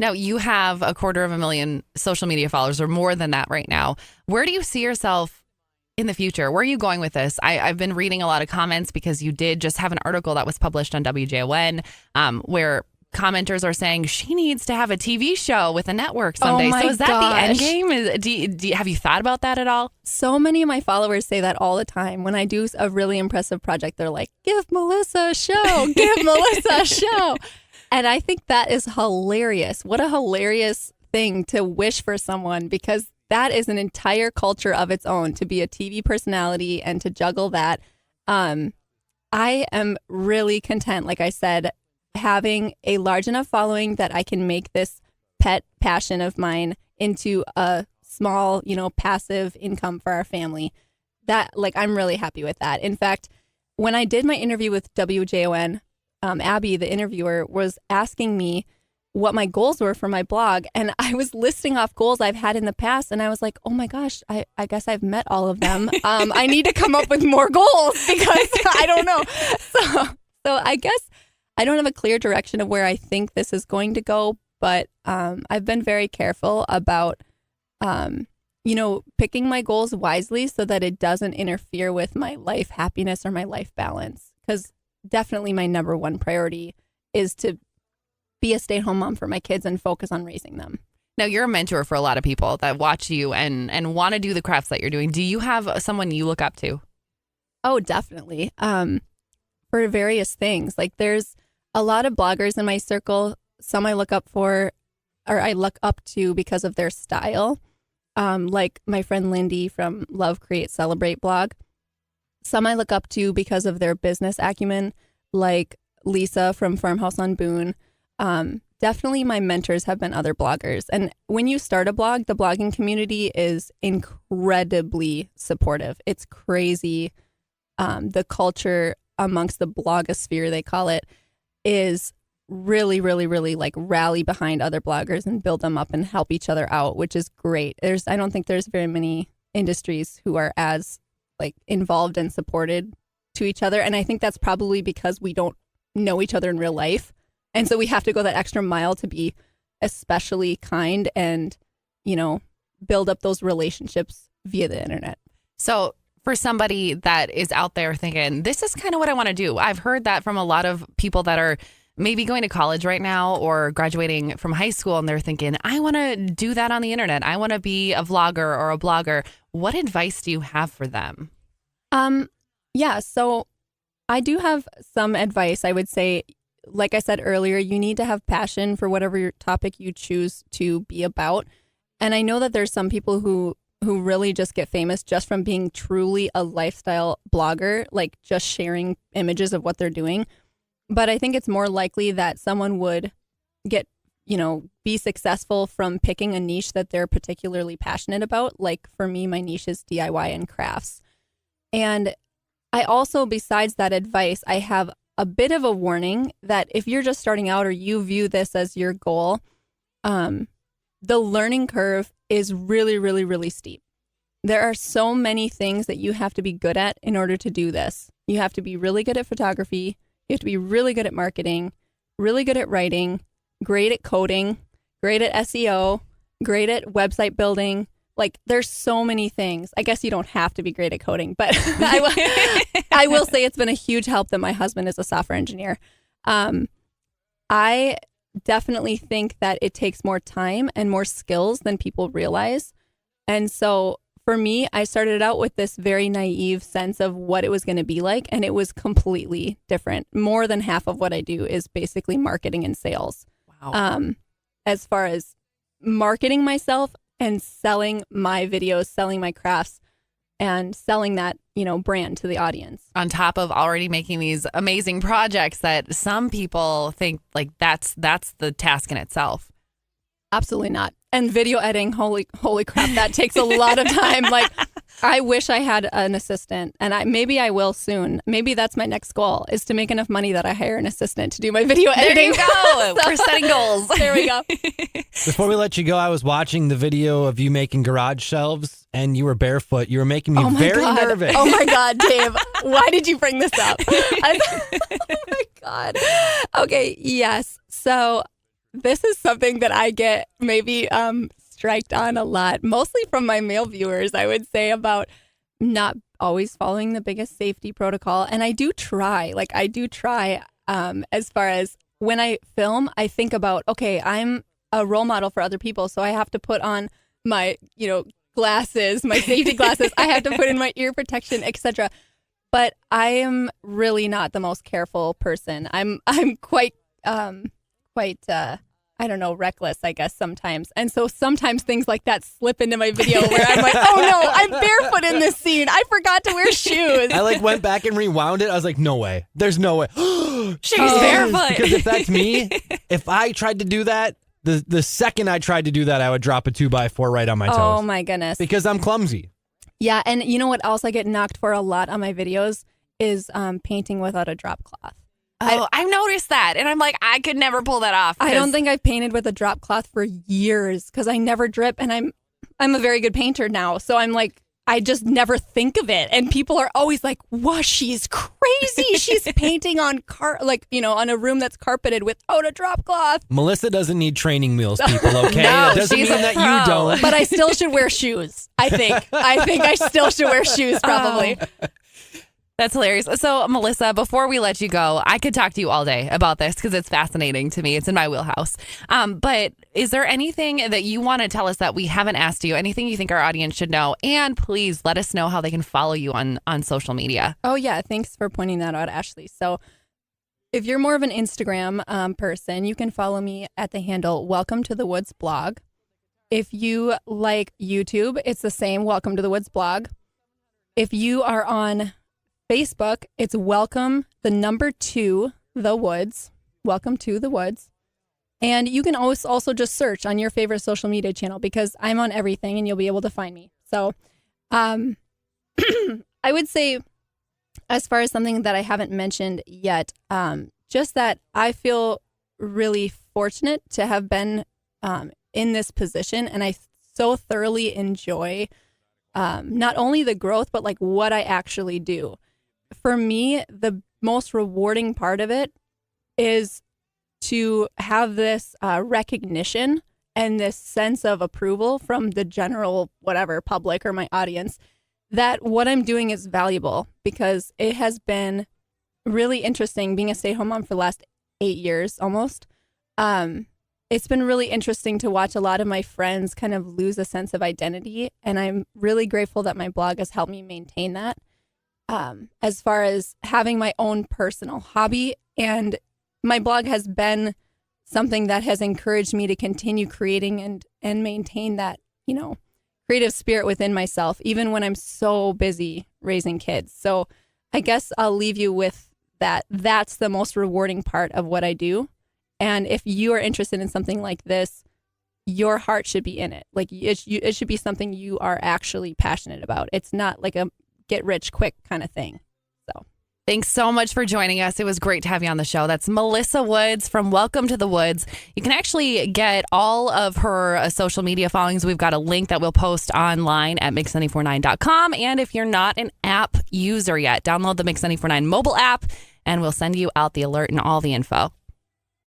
Now, you have 250,000 social media followers or more than that right now. Where do you see yourself in the future? Where are you going with this? I've been reading a lot of comments because you did just have an article that was published on WJON where commenters are saying she needs to have a TV show with a network someday. So is that the end game? Have you thought about that at all? So many of my followers say that all the time. When I do a really impressive project, they're like, give Melissa a show, give Melissa a show. And I think that is hilarious. What a hilarious thing to wish for someone, because that is an entire culture of its own, to be a TV personality and to juggle that. I am really content, like I said, having a large enough following that I can make this pet passion of mine into a small, passive income for our family. That, I'm really happy with that. In fact, when I did my interview with WJON, Abby, the interviewer, was asking me what my goals were for my blog. And I was listing off goals I've had in the past. And I was like, oh my gosh, I guess I've met all of them. I need to come up with more goals because I don't know. So I guess I don't have a clear direction of where I think this is going to go, but I've been very careful about, picking my goals wisely so that it doesn't interfere with my life happiness or my life balance. Because definitely my number one priority is to be a stay-at-home mom for my kids and focus on raising them. Now, you're a mentor for a lot of people that watch you and want to do the crafts that you're doing. Do you have someone you look up to? Oh, definitely. For various things. There's a lot of bloggers in my circle. Some I look up to because of their style. Like my friend Lindy from Love, Create, Celebrate blog. Some I look up to because of their business acumen, like Lisa from Farmhouse on Boone. Definitely my mentors have been other bloggers. And when you start a blog, the blogging community is incredibly supportive. It's crazy. The culture amongst the blogosphere, they call it, is really, really, really rally behind other bloggers and build them up and help each other out, which is great. I don't think there's very many industries who are as involved and supported to each other. And I think that's probably because we don't know each other in real life. And so we have to go that extra mile to be especially kind and, build up those relationships via the internet. So for somebody that is out there thinking, this is kind of what I want to do. I've heard that from a lot of people that are maybe going to college right now or graduating from high school, and they're thinking, I want to do that on the internet. I want to be a vlogger or a blogger. What advice do you have for them? Yeah, so I do have some advice. I would say, like I said earlier, you need to have passion for whatever your topic you choose to be about. And I know that there's some people who really just get famous just from being truly a lifestyle blogger, just sharing images of what they're doing. But I think it's more likely that someone would get, be successful from picking a niche that they're particularly passionate about. Like for me, my niche is DIY and crafts. And I also, besides that advice, I have a bit of a warning that if you're just starting out or you view this as your goal, the learning curve is really, really, really steep. There are so many things that you have to be good at in order to do this. You have to be really good at photography. You have to be really good at marketing, really good at writing, great at coding, great at SEO, great at website building. There's so many things. I guess you don't have to be great at coding, but I will say it's been a huge help that my husband is a software engineer. I definitely think that it takes more time and more skills than people realize. And so for me, I started out with this very naive sense of what it was going to be like, and it was completely different. More than half of what I do is basically marketing and sales. Wow. As far as marketing myself and selling my videos, selling my crafts, and selling that, brand to the audience. On top of already making these amazing projects that some people think that's the task in itself. Absolutely not. And video editing, holy crap, that takes a lot of time. I wish I had an assistant, and maybe I will soon. Maybe that's my next goal, is to make enough money that I hire an assistant to do my video editing. There you go. We're setting goals. There we go. Before we let you go, I was watching the video of you making garage shelves, and you were barefoot. You were making me very nervous. Oh my God, Dave. Why did you bring this up? Oh my God. Okay, yes. So this is something that I get maybe striked on a lot, mostly from my male viewers, I would say, about not always following the biggest safety protocol. And I do try, as far as when I film, I think about, okay, I'm a role model for other people. So I have to put on my, glasses, my safety glasses. I have to put in my ear protection, etc. But I am really not the most careful person. I'm quite I don't know, reckless, I guess, sometimes. And so sometimes things like that slip into my video where I'm like, oh no, I'm barefoot in this scene. I forgot to wear shoes. I went back and rewound it. I was like, no way. There's no way. She's barefoot. Because if that's me, if I tried to do that, the second I tried to do that, I would drop a 2x4 right on my toes. Oh my goodness. Because I'm clumsy. Yeah, and you know what else I get knocked for a lot on my videos is painting without a drop cloth. I've noticed that. And I'm like, I could never pull that off. I don't think I've painted with a drop cloth for years because I never drip. And I'm a very good painter now. So I'm like, I just never think of it. And people are always like, wow, she's crazy. She's painting on on a room that's carpeted without a drop cloth. Melissa doesn't need training wheels, people, okay? No, it doesn't mean that you don't. But I still should wear shoes, I think. I still should wear shoes, probably. That's hilarious. So, Melissa, before we let you go, I could talk to you all day about this because it's fascinating to me. It's in my wheelhouse. But is there anything that you want to tell us that we haven't asked you? Anything you think our audience should know? And please let us know how they can follow you on social media. Oh, yeah. Thanks for pointing that out, Ashley. So if you're more of an Instagram person, you can follow me at the handle Welcome to the Woods blog. If you like YouTube, it's the same, Welcome to the Woods blog. If you are on Facebook, it's Welcome, the number 2, the Woods. Welcome to the Woods. And you can also just search on your favorite social media channel because I'm on everything and you'll be able to find me. So I would say, as far as something that I haven't mentioned yet, just that I feel really fortunate to have been in this position. And I so thoroughly enjoy not only the growth, but like what I actually do. For me, the most rewarding part of it is to have this recognition and this sense of approval from the general public or my audience that what I'm doing is valuable, because it has been really interesting being a stay-at-home mom for the last 8 years almost. It's been really interesting to watch a lot of my friends kind of lose a sense of identity, and I'm really grateful that my blog has helped me maintain that. As far as having my own personal hobby, and my blog has been something that has encouraged me to continue creating and maintain that, creative spirit within myself, even when I'm so busy raising kids. So I guess I'll leave you with that. That's the most rewarding part of what I do. And if you are interested in something like this, your heart should be in it. Like it should be something you are actually passionate about. It's not like a get rich quick kind of thing. So thanks so much for joining us. It was great to have you on the show. That's Melissa Woods from Welcome to the Woods. You can actually get all of her social media followings. We've got a link that we'll post online at mix949.com. And if you're not an app user yet, download the Mix949 mobile app and we'll send you out the alert and all the info.